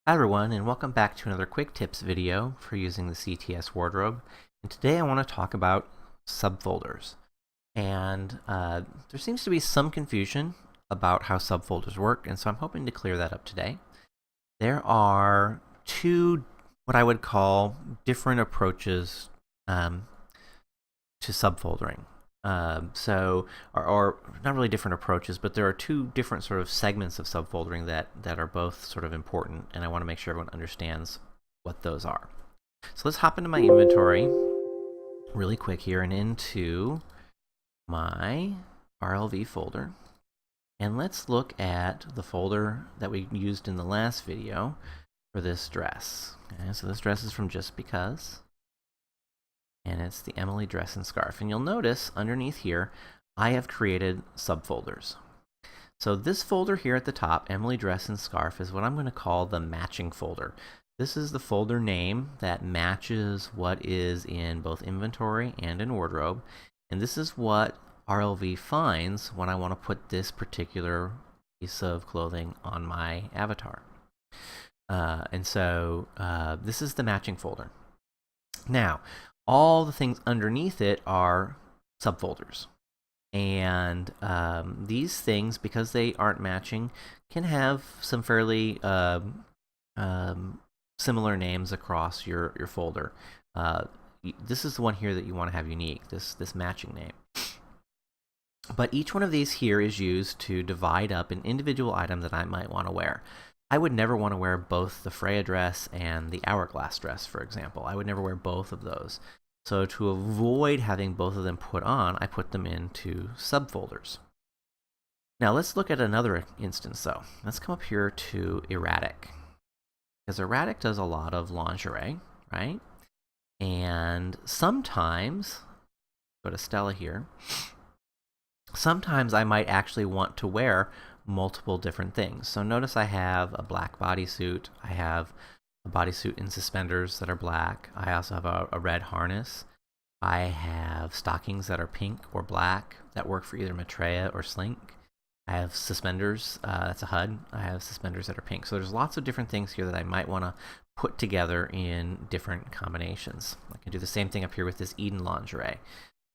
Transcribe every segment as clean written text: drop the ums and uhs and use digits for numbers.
Hi everyone, and welcome back to another quick tips video for using the CTS wardrobe. And today I want to talk about subfolders. And there seems to be some confusion about how subfolders work, and so I'm hoping to clear that up today. There are two, what I would call, different approaches to subfoldering. Or not really different approaches, but there are two different sort of segments of subfoldering that are both sort of important, and I want to make sure everyone understands what those are. So let's hop into my inventory really quick here and into my RLV folder. And let's look at the folder that we used in the last video for this dress. Okay, so this dress is from Just Because, and it's the Emily Dress and Scarf. And you'll notice underneath here, I have created subfolders. So this folder here at the top, Emily Dress and Scarf, is what I'm going to call the matching folder. This is the folder name that matches what is in both inventory and in wardrobe. And this is what RLV finds when I want to put this particular piece of clothing on my avatar. This is the matching folder. Now, all the things underneath it are subfolders. And these things, because they aren't matching, can have some fairly similar names across your folder. This is the one here that you want to have unique, this matching name. But each one of these here is used to divide up an individual item that I might want to wear. I would never want to wear both the Freya dress and the Hourglass dress, for example. I would never wear both of those. So to avoid having both of them put on, I put them into subfolders. Now let's look at another instance though. Let's come up here to Erratic. Because Erratic does a lot of lingerie, right? And sometimes, go to Stella here, sometimes I might actually want to wear multiple different things. So notice I have a black bodysuit, I have a bodysuit and suspenders that are black, I also have a red harness, I have stockings that are pink or black that work for either Maitreya or Slink, I have suspenders, that's a HUD, I have suspenders that are pink. So there's lots of different things here that I might want to put together in different combinations. I can do the same thing up here with this Eden lingerie.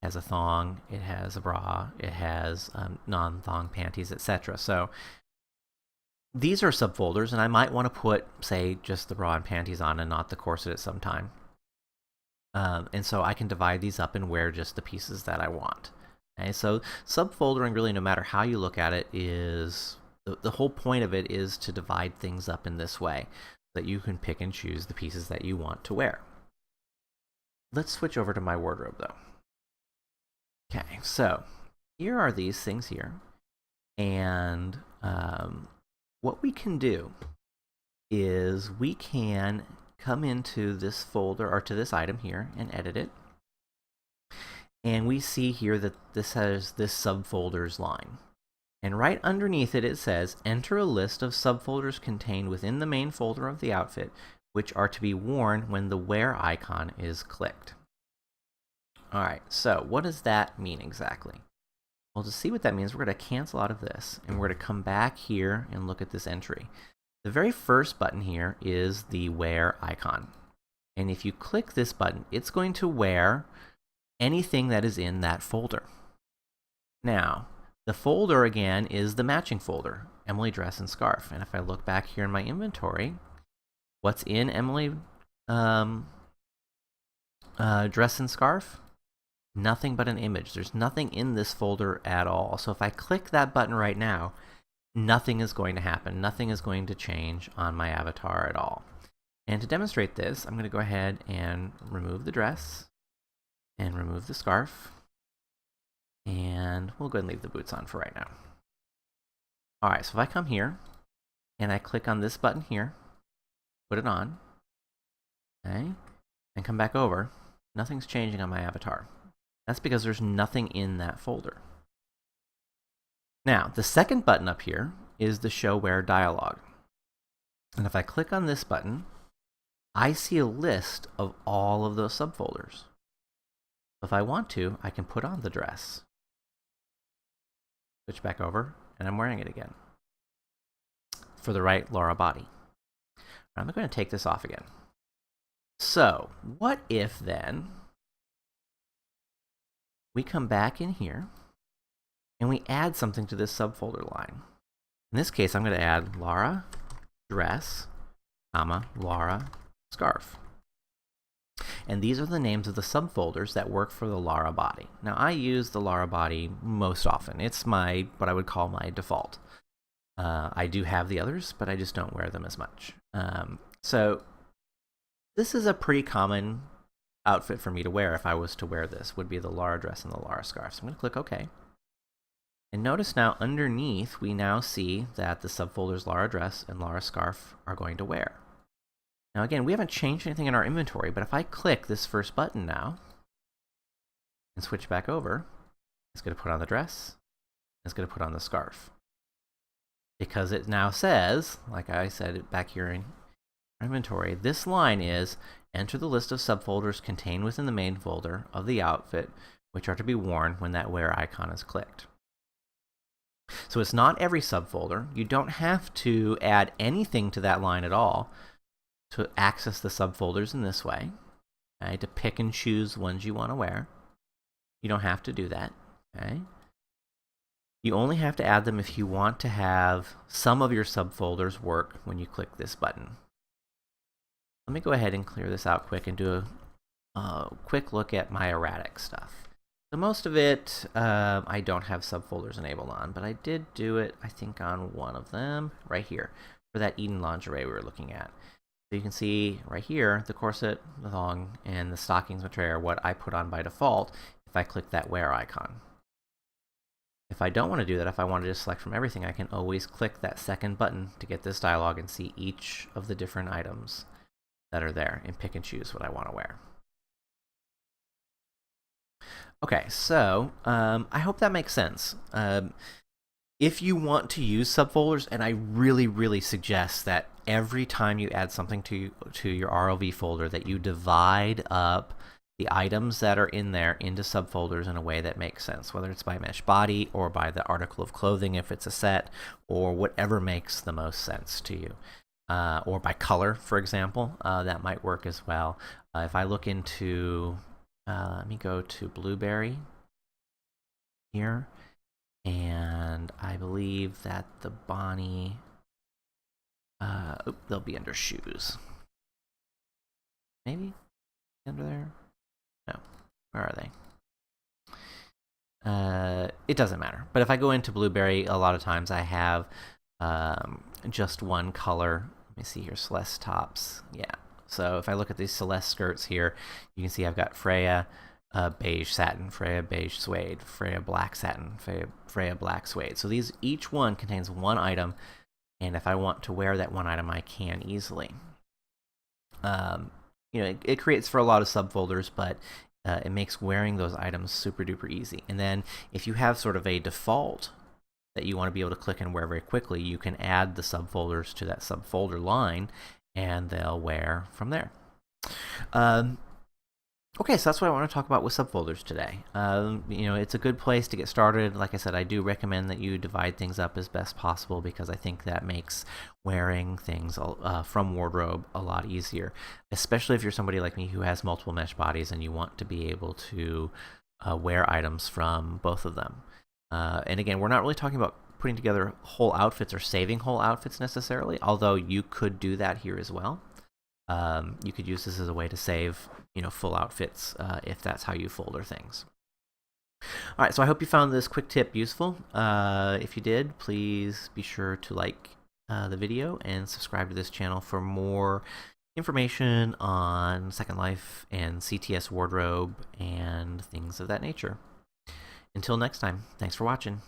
It has a thong, it has a bra, it has non-thong panties, etc. So these are subfolders, and I might want to put, say, just the bra and panties on and not the corset at some time. And so I can divide these up and wear just the pieces that I want. Okay, so subfoldering, really, no matter how you look at it, is the whole point of it is to divide things up in this way, so that you can pick and choose the pieces that you want to wear. Let's switch over to my wardrobe, though. Okay, so here are these things here, and what we can do is we can come into this folder, or to this item here, and edit it. And we see here that this has this subfolders line. And right underneath it, it says, enter a list of subfolders contained within the main folder of the outfit, which are to be worn when the wear icon is clicked. All right, so what does that mean exactly? Well, to see what that means, we're going to cancel out of this, and we're going to come back here and look at this entry. The very first button here is the wear icon. And if you click this button, it's going to wear anything that is in that folder. Now, the folder, again, is the matching folder, Emily Dress and Scarf. And if I look back here in my inventory, what's in Emily Dress and Scarf? Nothing but an image. There's nothing in this folder at all. So if I click that button right now, nothing is going to happen. Nothing is going to change on my avatar at all. And to demonstrate this, I'm going to go ahead and remove the dress and remove the scarf. And we'll go ahead and leave the boots on for right now. All right, so if I come here and I click on this button here, put it on, okay, and come back over, nothing's changing on my avatar. That's because there's nothing in that folder. Now, the second button up here is the Show Wear dialog. And if I click on this button, I see a list of all of those subfolders. If I want to, I can put on the dress, switch back over, and I'm wearing it again for the right Laura body. I'm going to take this off again. So what if then we come back in here and we add something to this subfolder line? In this case, I'm going to add Lara dress, Lara scarf. And these are the names of the subfolders that work for the Lara body. Now, I use the Lara body most often. It's what I would call my default. I do have the others, but I just don't wear them as much. So this is a pretty common outfit for me to wear if I was to wear this, would be the Lara dress and the Lara scarf. So I'm going to click OK. And notice now underneath, we now see that the subfolders Lara dress and Lara scarf are going to wear. Now again, we haven't changed anything in our inventory, but if I click this first button now and switch back over, it's going to put on the dress, it's going to put on the scarf. Because it now says, like I said back here in our inventory, this line is enter the list of subfolders contained within the main folder of the outfit, which are to be worn when that wear icon is clicked. So it's not every subfolder. You don't have to add anything to that line at all to access the subfolders in this way, okay, to pick and choose ones you want to wear. You don't have to do that, okay? You only have to add them if you want to have some of your subfolders work when you click this button. Let me go ahead and clear this out quick and do a quick look at my erratic stuff. So most of it, I don't have subfolders enabled on, but I did do it, I think, on one of them, right here, for that Eden lingerie we were looking at. So you can see right here, the corset, the thong, and the stockings material are what I put on by default if I click that wear icon. If I don't want to do that, if I want to just select from everything, I can always click that second button to get this dialog and see each of the different items that are there and pick and choose what I want to wear. Okay, so I hope that makes sense. If you want to use subfolders, and I really, really suggest that every time you add something to your ROV folder, that you divide up the items that are in there into subfolders in a way that makes sense, whether it's by mesh body or by the article of clothing if it's a set, or whatever makes the most sense to you. Or by color, for example, that might work as well. If I look into, let me go to Blueberry here, and I believe that the Bonnie, they'll be under shoes. Maybe under there? No. Where are they? It doesn't matter. But if I go into Blueberry, a lot of times I have just one color. Let me see here, Celeste tops. Yeah. So if I look at these Celeste skirts here, you can see I've got Freya beige satin, Freya beige suede, Freya black satin, Freya black suede. So these, each one contains one item, and if I want to wear that one item, I can easily. You know, it creates for a lot of subfolders, but it makes wearing those items super duper easy. And then if you have sort of a default that you want to be able to click and wear very quickly, you can add the subfolders to that subfolder line, and they'll wear from there. Okay, so that's what I want to talk about with subfolders today. You know, it's a good place to get started. Like I said, I do recommend that you divide things up as best possible, because I think that makes wearing things from wardrobe a lot easier, especially if you're somebody like me who has multiple mesh bodies and you want to be able to wear items from both of them. And again, we're not really talking about putting together whole outfits or saving whole outfits necessarily, although you could do that here as well. You could use this as a way to save, you know, full outfits if that's how you folder things. All right, so I hope you found this quick tip useful. If you did, please be sure to like the video and subscribe to this channel for more information on Second Life and CTS wardrobe and things of that nature. Until next time, thanks for watching.